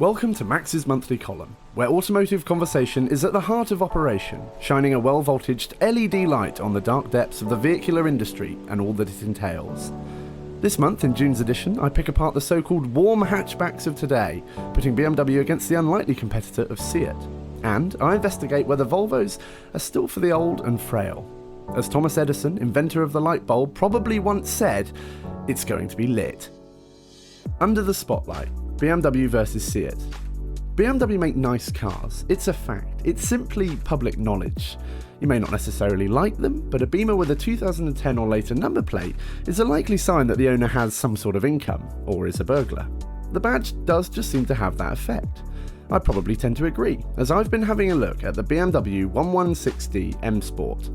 Welcome to Max's monthly column, where automotive conversation is at the heart of operation, shining a well-voltaged LED light on the dark depths of the vehicular industry and all that it entails. This month, in June's edition, I pick apart the so-called warm hatchbacks of today, putting BMW against the unlikely competitor of SEAT. And I investigate whether Volvos are still for the old and frail. As Thomas Edison, inventor of the light bulb, probably once said, it's going to be lit. Under the spotlight, BMW versus SEAT. BMW make nice cars, it's a fact, it's simply public knowledge. You may not necessarily like them, but a Beamer with a 2010 or later number plate is a likely sign that the owner has some sort of income, or is a burglar. The badge does just seem to have that effect. I probably tend to agree, as I've been having a look at the BMW 116D M Sport.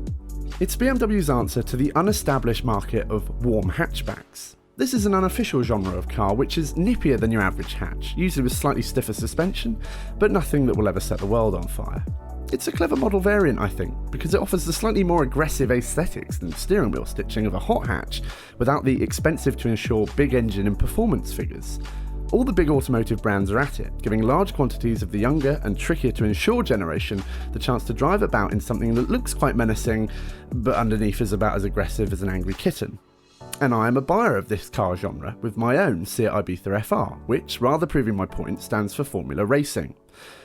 It's BMW's answer to the unestablished market of warm hatchbacks. This is an unofficial genre of car which is nippier than your average hatch, usually with slightly stiffer suspension, but nothing that will ever set the world on fire. It's a clever model variant, I think, because it offers the slightly more aggressive aesthetics than steering wheel stitching of a hot hatch, without the expensive to ensure big engine and performance figures. All the big automotive brands are at it, giving large quantities of the younger and trickier to insure generation the chance to drive about in something that looks quite menacing, but underneath is about as aggressive as an angry kitten. And I am a buyer of this car genre with my own SEAT Ibiza FR, which, rather proving my point, stands for Formula Racing.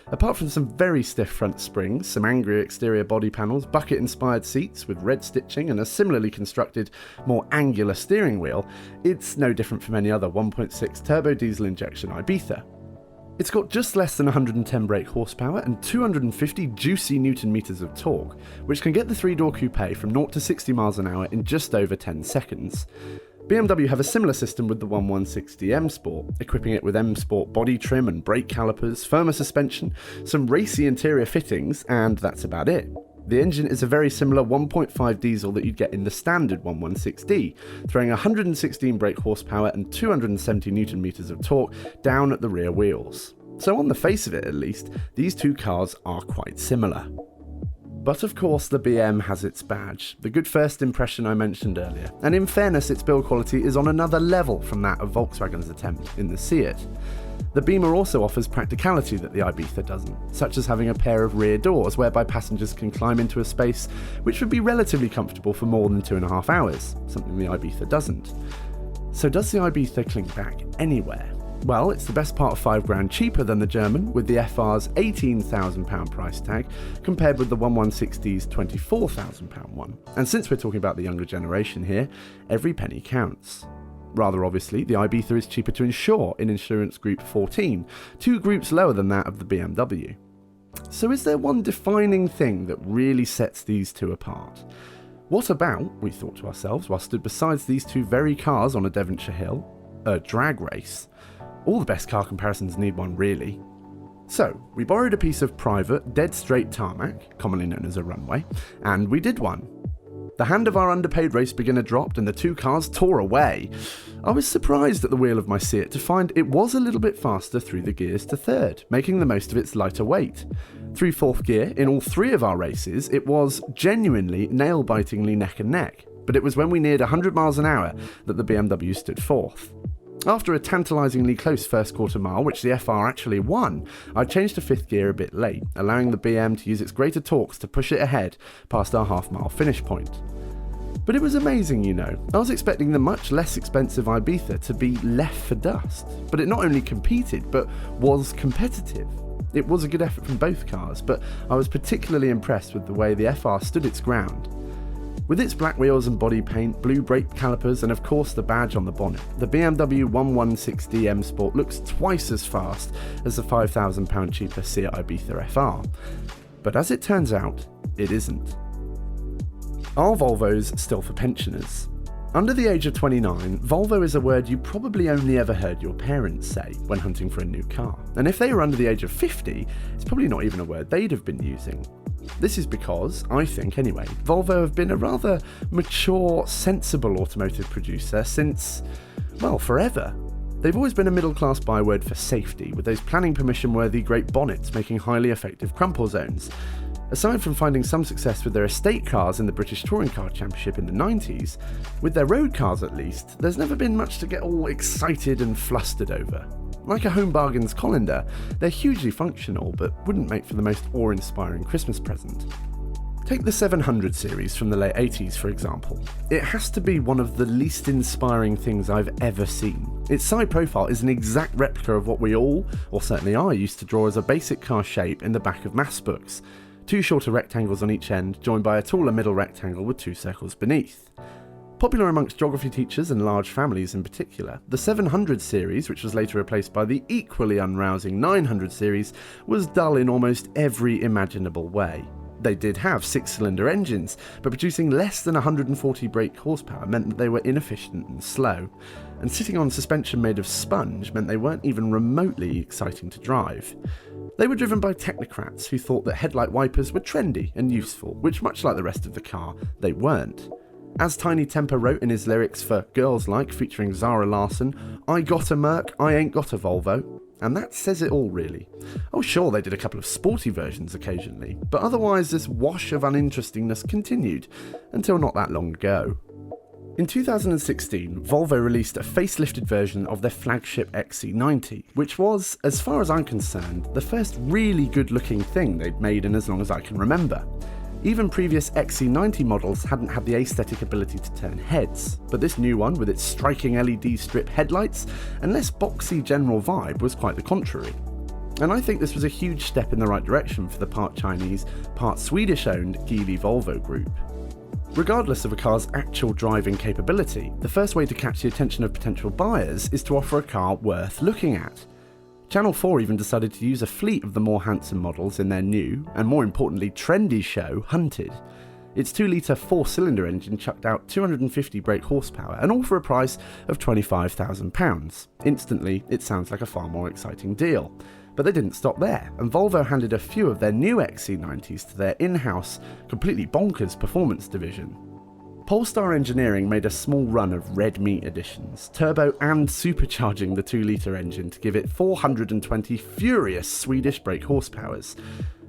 Apart from some very stiff front springs, some angry exterior body panels, bucket-inspired seats with red stitching and a similarly constructed, more angular steering wheel, it's no different from any other 1.6 turbo diesel injection Ibiza. It's got just less than 110 brake horsepower and 250 juicy Newton meters of torque, which can get the three-door coupe from 0 to 60 miles an hour in just over 10 seconds. BMW have a similar system with the 116D M Sport, equipping it with M Sport body trim and brake calipers, firmer suspension, some racy interior fittings, and that's about it. The engine is a very similar 1.5 diesel that you'd get in the standard 116D, throwing 116 brake horsepower and 270 Newton meters of torque down at the rear wheels. So on the face of it at least, these two cars are quite similar. But of course the BM has its badge, the good first impression I mentioned earlier, and in fairness its build quality is on another level from that of Volkswagen's attempt in the SEAT. The Beamer also offers practicality that the Ibiza doesn't, such as having a pair of rear doors whereby passengers can climb into a space which would be relatively comfortable for more than 2.5 hours, something the Ibiza doesn't. So does the Ibiza cling back anywhere? Well, it's the best part of £5,000 cheaper than the German, with the FR's £18,000 price tag, compared with the 116D's £24,000 one. And since we're talking about the younger generation here, every penny counts. Rather obviously, the Ibiza is cheaper to insure in Insurance Group 14, 2 groups lower than that of the BMW. So is there one defining thing that really sets these two apart? What about, we thought to ourselves while stood beside these two very cars on a Devonshire hill, a drag race? All the best car comparisons need one, really. So, we borrowed a piece of private, dead straight tarmac, commonly known as a runway, and we did one. The hand of our underpaid race beginner dropped and the two cars tore away. I was surprised at the wheel of my SEAT to find it was a little bit faster through the gears to third, making the most of its lighter weight. Through fourth gear, in all 3 of our races, it was genuinely nail-bitingly neck and neck, but it was when we neared 100 miles an hour that the BMW stood fourth. After a tantalisingly close first quarter mile, which the FR actually won, I changed to 5th gear a bit late, allowing the BM to use its greater torques to push it ahead past our half-mile finish point. But it was amazing, you know. I was expecting the much less expensive Ibiza to be left for dust, but it not only competed, but was competitive. It was a good effort from both cars, but I was particularly impressed with the way the FR stood its ground. With its black wheels and body paint, blue brake calipers, and of course the badge on the bonnet, the BMW 116D M Sport looks twice as fast as the £5,000 cheaper SEAT Ibiza FR. But as it turns out, it isn't. Are Volvos still for pensioners? Under the age of 29, Volvo is a word you probably only ever heard your parents say when hunting for a new car. And if they were under the age of 50, it's probably not even a word they'd have been using. This is because, I think anyway, Volvo have been a rather mature, sensible automotive producer since, well, forever. They've always been a middle-class byword for safety, with those planning permission-worthy great bonnets making highly effective crumple zones. Aside from finding some success with their estate cars in the British Touring Car Championship in the 90s, with their road cars at least, there's never been much to get all excited and flustered over. Like a Home Bargains colander, they're hugely functional but wouldn't make for the most awe-inspiring Christmas present. Take the 700 series from the late 80s for example. It has to be one of the least inspiring things I've ever seen. Its side profile is an exact replica of what we all, or certainly I, used to draw as a basic car shape in the back of maths books. Two shorter rectangles on each end, joined by a taller middle rectangle with two circles beneath. Popular amongst geography teachers and large families in particular, the 700 series, which was later replaced by the equally unrousing 900 series, was dull in almost every imaginable way. They did have 6-cylinder engines, but producing less than 140 brake horsepower meant that they were inefficient and slow, and sitting on suspension made of sponge meant they weren't even remotely exciting to drive. They were driven by technocrats who thought that headlight wipers were trendy and useful, which, much like the rest of the car, they weren't. As Tiny Temper wrote in his lyrics for Girls Like featuring Zara Larsson, "I got a Merc, I ain't got a Volvo." And that says it all really. Oh sure, they did a couple of sporty versions occasionally, but otherwise this wash of uninterestingness continued, until not that long ago. In 2016, Volvo released a facelifted version of their flagship XC90, which was, as far as I'm concerned, the first really good looking thing they'd made in as long as I can remember. Even previous XC90 models hadn't had the aesthetic ability to turn heads, but this new one, with its striking LED strip headlights and less boxy general vibe, was quite the contrary. And I think this was a huge step in the right direction for the part Chinese, part Swedish-owned Geely Volvo group. Regardless of a car's actual driving capability, the first way to catch the attention of potential buyers is to offer a car worth looking at. Channel 4 even decided to use a fleet of the more handsome models in their new, and more importantly trendy show, Hunted. Its 2-litre 4-cylinder engine chucked out 250 brake horsepower, and all for a price of £25,000. Instantly, it sounds like a far more exciting deal. But they didn't stop there, and Volvo handed a few of their new XC90s to their in-house, completely bonkers performance division. Polestar Engineering made a small run of red meat editions, turbo and supercharging the 2-litre engine to give it 420 furious Swedish brake horsepowers.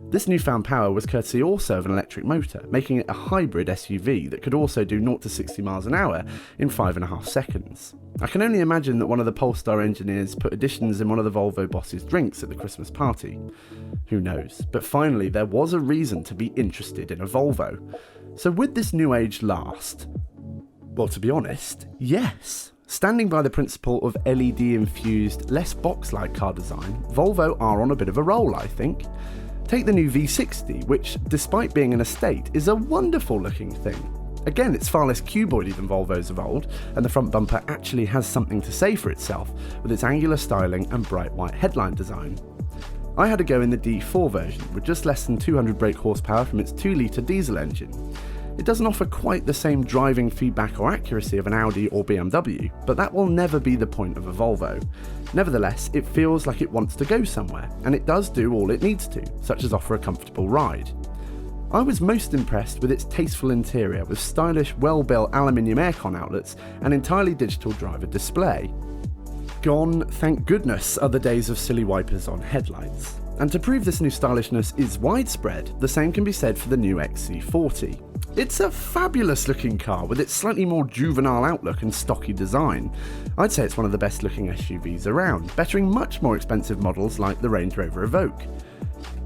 This newfound power was courtesy also of an electric motor, making it a hybrid SUV that could also do 0 to 60 miles an hour in 5.5 seconds. I can only imagine that one of the Polestar engineers put additions in one of the Volvo boss's drinks at the Christmas party. Who knows, but finally there was a reason to be interested in a Volvo. So would this new age last? Well, to be honest, yes. Standing by the principle of LED-infused, less box-like car design, Volvo are on a bit of a roll, I think. Take the new V60, which, despite being an estate, is a wonderful looking thing. Again, it's far less cuboidy than Volvo's of old, and the front bumper actually has something to say for itself, with its angular styling and bright white headline design. I had a go in the D4 version, with just less than 200 brake horsepower from its 2-litre diesel engine. It doesn't offer quite the same driving feedback or accuracy of an Audi or BMW, but that will never be the point of a Volvo. Nevertheless, it feels like it wants to go somewhere, and it does do all it needs to, such as offer a comfortable ride. I was most impressed with its tasteful interior with stylish, well-built aluminium aircon outlets and entirely digital driver display. Gone, thank goodness, are the days of silly wipers on headlights. And to prove this new stylishness is widespread, the same can be said for the new XC40. It's a fabulous looking car with its slightly more juvenile outlook and stocky design. I'd say it's one of the best looking SUVs around, bettering much more expensive models like the Range Rover Evoque.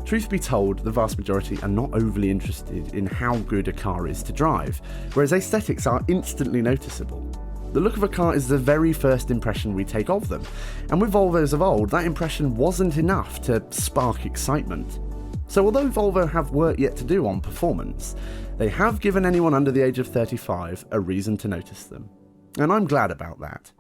Truth be told, the vast majority are not overly interested in how good a car is to drive, whereas aesthetics are instantly noticeable. The look of a car is the very first impression we take of them, and with Volvos of old, that impression wasn't enough to spark excitement. So although Volvo have work yet to do on performance, they have given anyone under the age of 35 a reason to notice them. And I'm glad about that.